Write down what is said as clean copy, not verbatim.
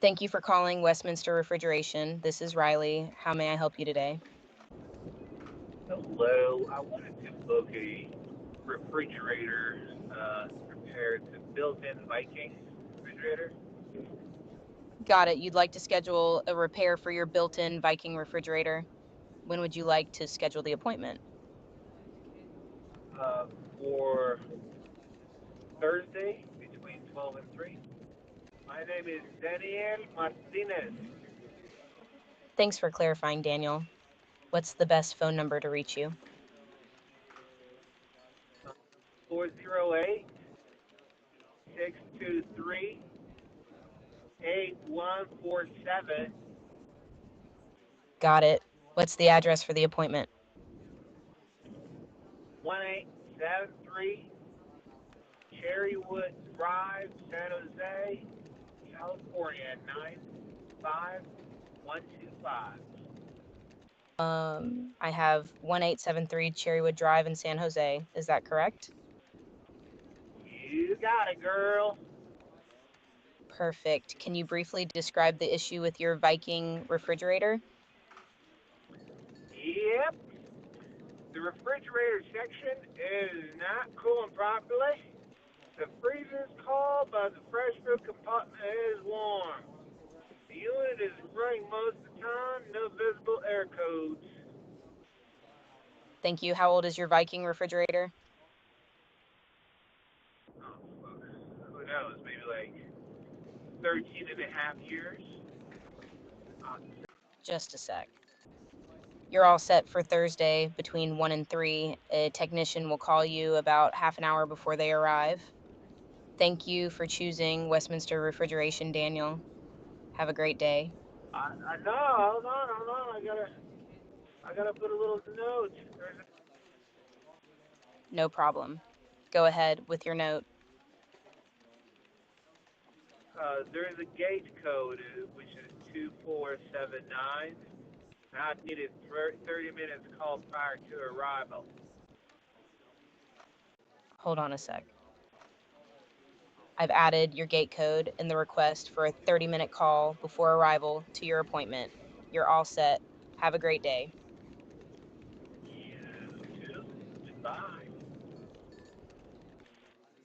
Thank you for calling Westminster Refrigeration. This is Riley. How may I help you today? Hello, I wanted to book a refrigerator repair. It's a built-in Viking refrigerator. Got it. You'd like to schedule a repair for your built-in Viking refrigerator. When would you like to schedule the appointment? uh, for Thursday between 12 and 3. My name is Daniel Martinez. Thanks for clarifying, Daniel. What's the best phone number to reach you? 408 623 8147. Got it. What's the address for the appointment? 1873 Cherrywood Drive, San Jose, California, 95125. I have 1873 Cherrywood Drive in San Jose. Is that correct? You got it, girl. Perfect. Can you briefly describe the issue with your Viking refrigerator? Yep. The refrigerator section is not cooling properly. The freezer is cold, but the fresh food compartment is warm. The unit is running most of the time, no visible air codes. Thank you. How old is your Viking refrigerator? Oh, fuck. Who knows? Maybe like 13 and a half years. Just a sec. You're all set for Thursday between 1 and 3. A technician will call you about half an hour before they arrive. Thank you for choosing Westminster Refrigeration, Daniel. Have a great day. I know. Hold on. I gotta put a little note. No problem. Go ahead with your note. There is a gate code which is 2479. I needed 30 minutes call prior to arrival. Hold on a sec. I've added your gate code in the request for a 30-minute call before arrival to your appointment. You're all set. Have a great day.